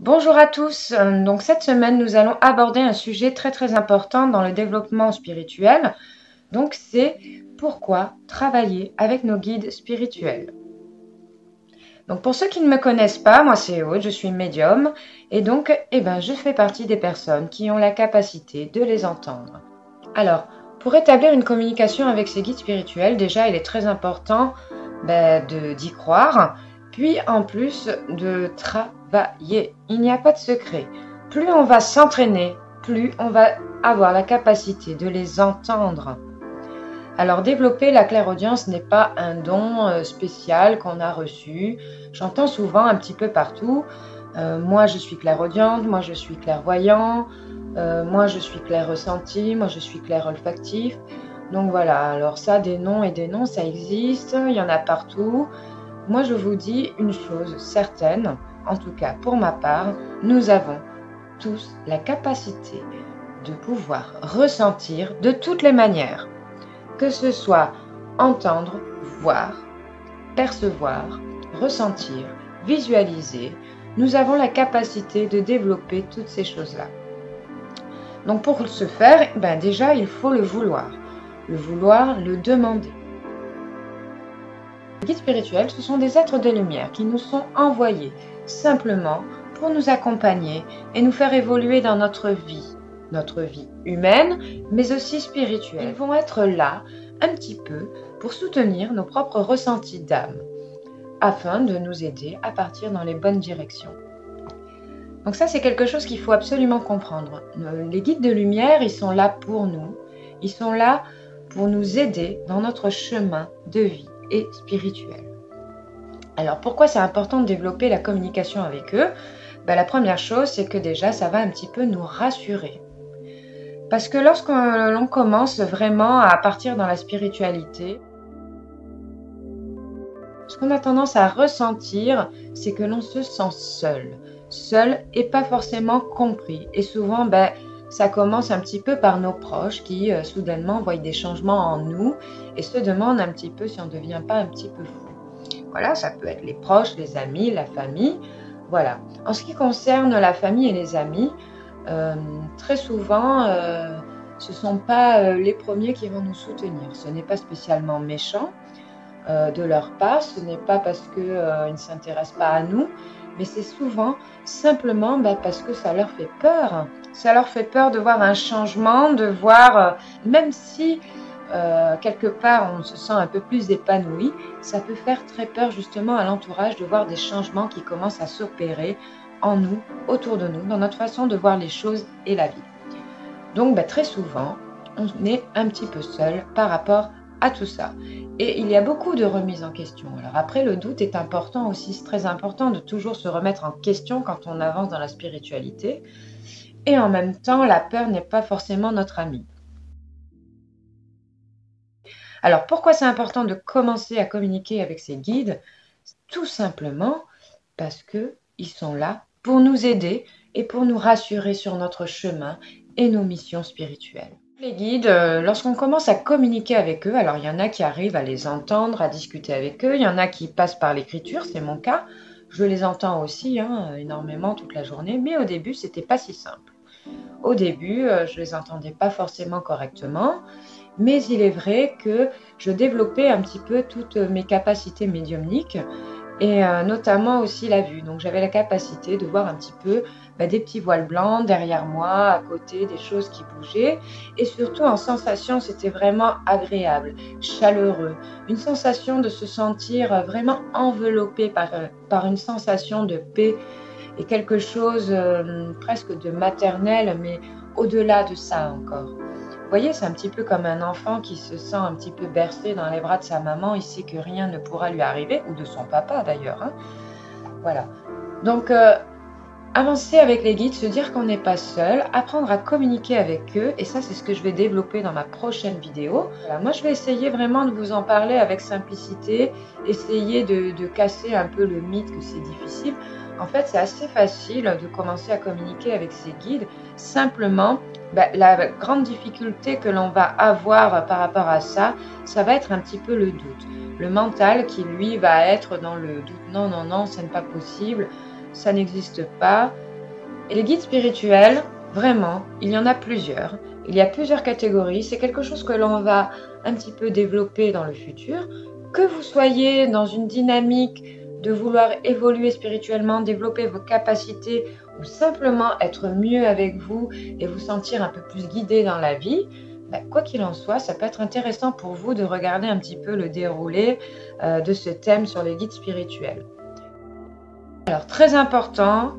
Bonjour à tous. Donc cette semaine, nous allons aborder un sujet très important dans le développement spirituel. Donc c'est pourquoi travailler avec nos guides spirituels. Donc pour ceux qui ne me connaissent pas, moi c'est Aude, je suis médium et donc je fais partie des personnes qui ont la capacité de les entendre. Alors, pour établir une communication avec ces guides spirituels, déjà il est très important d'y croire, puis en plus de travailler. Il n'y a pas de secret. Plus on va s'entraîner, plus on va avoir la capacité de les entendre. Alors développer la clairaudience n'est pas un don spécial qu'on a reçu. J'entends souvent un petit peu partout, moi je suis clairaudiente, moi je suis clairvoyant, moi je suis clair ressenti, moi je suis clair olfactif. Donc voilà, alors ça des noms et des noms ça existe, il y en a partout. Moi je vous dis une chose certaine, en tout cas pour ma part, nous avons tous la capacité de pouvoir ressentir de toutes les manières. Que ce soit entendre, voir, percevoir, ressentir, visualiser, nous avons la capacité de développer toutes ces choses-là. Donc pour ce faire, déjà il faut le vouloir, le demander. Les guides spirituels, ce sont des êtres de lumière qui nous sont envoyés simplement pour nous accompagner et nous faire évoluer dans notre vie humaine, mais aussi spirituelle. Ils vont être là un petit peu pour soutenir nos propres ressentis d'âme, afin de nous aider à partir dans les bonnes directions. Donc ça, c'est quelque chose qu'il faut absolument comprendre. Les guides de lumière, ils sont là pour nous. Ils sont là pour nous aider dans notre chemin de vie et spirituel. Alors, pourquoi c'est important de développer la communication avec eux ? La première chose, c'est que déjà, ça va un petit peu nous rassurer. Parce que lorsqu'on commence vraiment à partir dans la spiritualité, ce qu'on a tendance à ressentir, c'est que l'on se sent seul et pas forcément compris. Et souvent, ça commence un petit peu par nos proches qui soudainement voient des changements en nous et se demandent un petit peu si on ne devient pas un petit peu fou. Voilà, ça peut être les proches, les amis, la famille. Voilà. En ce qui concerne la famille et les amis, très souvent, ce ne sont pas les premiers qui vont nous soutenir. Ce n'est pas spécialement méchant de leur part, ce n'est pas parce qu'ils ne s'intéressent pas à nous, mais c'est souvent simplement parce que ça leur fait peur. Ça leur fait peur de voir un changement, de voir, même si quelque part on se sent un peu plus épanoui, ça peut faire très peur justement à l'entourage de voir des changements qui commencent à s'opérer en nous, autour de nous, dans notre façon de voir les choses et la vie. Donc très souvent, on est un petit peu seul par rapport à tout ça. Et il y a beaucoup de remises en question. Alors après, le doute est important aussi, c'est très important de toujours se remettre en question quand on avance dans la spiritualité. Et en même temps, la peur n'est pas forcément notre amie. Alors pourquoi c'est important de commencer à communiquer avec ces guides ? Tout simplement parce qu'ils sont là pour nous aider et pour nous rassurer sur notre chemin et nos missions spirituelles. Les guides, lorsqu'on commence à communiquer avec eux, alors il y en a qui arrivent à les entendre, à discuter avec eux, il y en a qui passent par l'écriture, c'est mon cas. Je les entends aussi énormément toute la journée, mais au début, c'était pas si simple. Au début, je les entendais pas forcément correctement, mais il est vrai que je développais un petit peu toutes mes capacités médiumniques et notamment aussi la vue. Donc j'avais la capacité de voir un petit peu des petits voiles blancs derrière moi, à côté, des choses qui bougeaient. Et surtout en sensation, c'était vraiment agréable, chaleureux. Une sensation de se sentir vraiment enveloppé par une sensation de paix et quelque chose presque de maternel, mais au-delà de ça encore. Vous voyez, c'est un petit peu comme un enfant qui se sent un petit peu bercé dans les bras de sa maman. Il sait que rien ne pourra lui arriver, ou de son papa d'ailleurs. Voilà. Donc, avancer avec les guides, se dire qu'on n'est pas seul, apprendre à communiquer avec eux. Et ça, c'est ce que je vais développer dans ma prochaine vidéo. Voilà, moi, je vais essayer vraiment de vous en parler avec simplicité, essayer de casser un peu le mythe que c'est difficile. En fait, c'est assez facile de commencer à communiquer avec ces guides. Simplement, la grande difficulté que l'on va avoir par rapport à ça, ça va être un petit peu le doute. Le mental qui, lui, va être dans le doute. Non, ça n'est pas possible, ça n'existe pas. Et les guides spirituels, vraiment, il y en a plusieurs. Il y a plusieurs catégories. C'est quelque chose que l'on va un petit peu développer dans le futur. Que vous soyez dans une dynamique de vouloir évoluer spirituellement, développer vos capacités ou simplement être mieux avec vous et vous sentir un peu plus guidé dans la vie, quoi qu'il en soit, ça peut être intéressant pour vous de regarder un petit peu le déroulé de ce thème sur les guides spirituels. Alors, très important,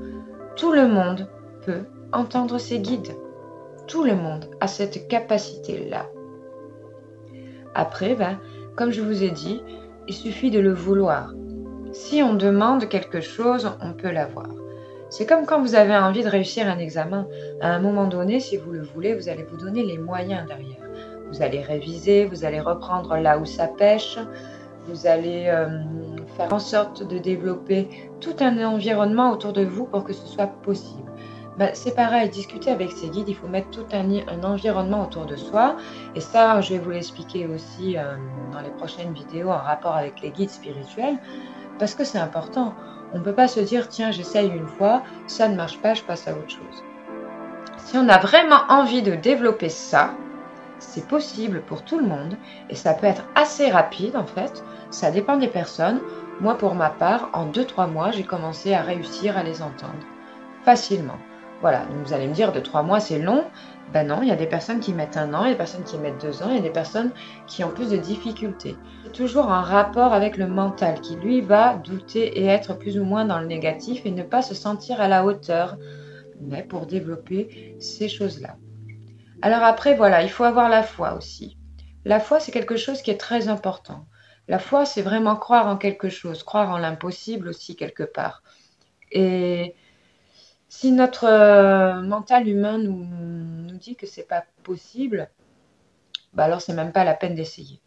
tout le monde peut entendre ses guides. Tout le monde a cette capacité-là. Après, comme je vous ai dit, il suffit de le vouloir. Si on demande quelque chose, on peut l'avoir. C'est comme quand vous avez envie de réussir un examen. À un moment donné, si vous le voulez, vous allez vous donner les moyens derrière. Vous allez réviser, vous allez reprendre là où ça pêche, vous allez faire en sorte de développer tout un environnement autour de vous pour que ce soit possible. C'est pareil, discuter avec ses guides, il faut mettre tout un environnement autour de soi. Et ça, je vais vous l'expliquer aussi dans les prochaines vidéos en rapport avec les guides spirituels, parce que c'est important. On ne peut pas se dire, tiens, j'essaye une fois, ça ne marche pas, je passe à autre chose. Si on a vraiment envie de développer ça, c'est possible pour tout le monde et ça peut être assez rapide en fait. Ça dépend des personnes. Moi, pour ma part, en 2-3 mois, j'ai commencé à réussir à les entendre facilement. Voilà, donc vous allez me dire, 2-3 mois, c'est long. Ben non, il y a des personnes qui mettent 1 an, il y a des personnes qui mettent 2 ans, il y a des personnes qui ont plus de difficultés. C'est toujours un rapport avec le mental qui, lui, va douter et être plus ou moins dans le négatif et ne pas se sentir à la hauteur, mais pour développer ces choses-là. Alors après, voilà, il faut avoir la foi aussi. La foi, c'est quelque chose qui est très important. La foi, c'est vraiment croire en quelque chose, croire en l'impossible aussi quelque part. Et si notre mental humain nous dit que c'est pas possible, alors c'est même pas la peine d'essayer.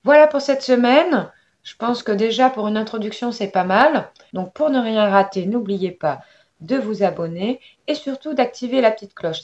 Voilà pour cette semaine. Je pense que déjà pour une introduction, c'est pas mal. Donc pour ne rien rater, n'oubliez pas de vous abonner et surtout d'activer la petite cloche.